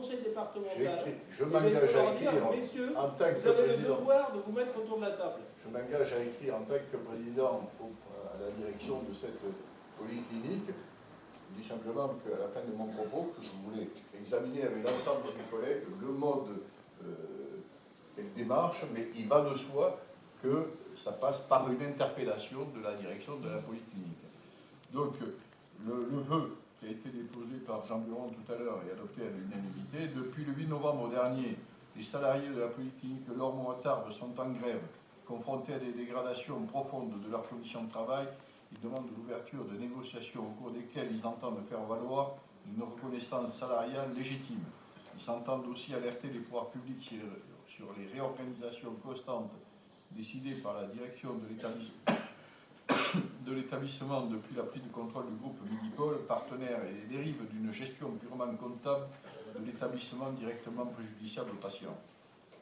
conseil départemental. Je m'engage à écrire messieurs, en tant que vous avez le président. devoir de vous mettre autour de la table. Je m'engage à écrire en tant que président à la direction de cette polyclinique. Je dis simplement qu'à la fin de mon propos, que je voulais examiner avec l'ensemble de mes collègues le mode quelle démarche, mais il va de soi que ça passe par une interpellation de la direction de la polyclinique. Donc, le vœu qui a été déposé par Jean Buron tout à l'heure et adopté à l'unanimité, depuis le 8 novembre dernier, les salariés de la polyclinique Lormont-Tarbes sont en grève, confrontés à des dégradations profondes de leurs conditions de travail. Ils demandent l'ouverture de négociations au cours desquelles ils entendent faire valoir une reconnaissance salariale légitime. Ils s'entendent aussi alerter les pouvoirs publics sur les réorganisations constantes décidées par la direction de l'établissement depuis la prise de contrôle du groupe Midipol, partenaire, et les dérives d'une gestion purement comptable de l'établissement directement préjudiciable aux patients.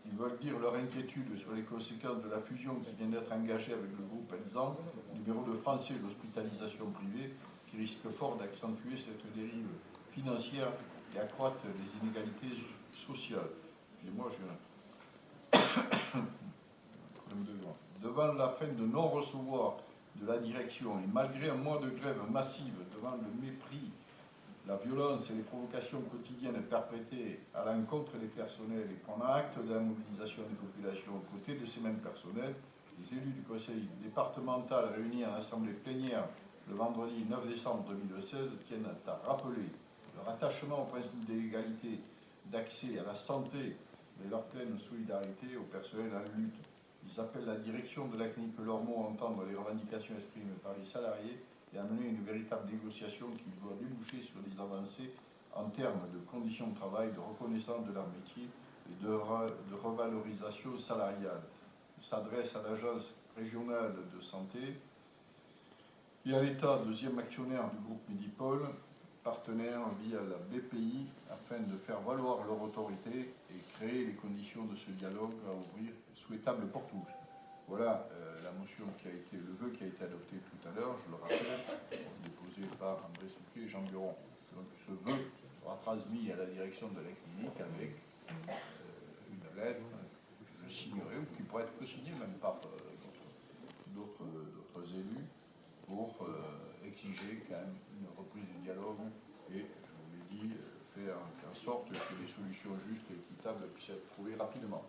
Ils veulent dire leur inquiétude sur les conséquences de la fusion qui vient d'être engagée avec le groupe Elzan, numéro 2 français de l'hospitalisation privée, qui risque fort d'accentuer cette dérive financière et accroître les inégalités sociales. Excusez-moi, devant la fin de non-recevoir de la direction et malgré un mois de grève massive, devant le mépris, la violence et les provocations quotidiennes perpétrées à l'encontre des personnels et prenant acte de la mobilisation des populations aux côtés de ces mêmes personnels, les élus du conseil départemental réunis en assemblée plénière le vendredi 9 décembre 2016 tiennent à rappeler leur attachement au principe d'égalité d'accès à la santé et leur pleine solidarité au personnel en lutte. Ils appellent la direction de la clinique Lormont à entendre les revendications exprimées par les salariés et à mener une véritable négociation qui doit déboucher sur des avancées en termes de conditions de travail, de reconnaissance de leur métier et de revalorisation salariale. Ils s'adressent à l'agence régionale de santé et à l'État, deuxième actionnaire du groupe Midipol, partenaire via la BPI, afin de faire valoir leur autorité et créer les conditions de ce dialogue à ouvrir souhaitable pour tous. Voilà la motion qui a été, le vœu qui a été adopté tout à l'heure, je le rappelle, déposé par André Souquet et Jean Buron. Donc ce vœu sera transmis à la direction de la clinique avec une lettre que je signerai, ou qui pourrait être co-signée même par d'autres élus, pour exiger quand même une reprise du dialogue et, je vous l'ai dit, faire en sorte que des solutions justes et équitables puissent être trouvées rapidement.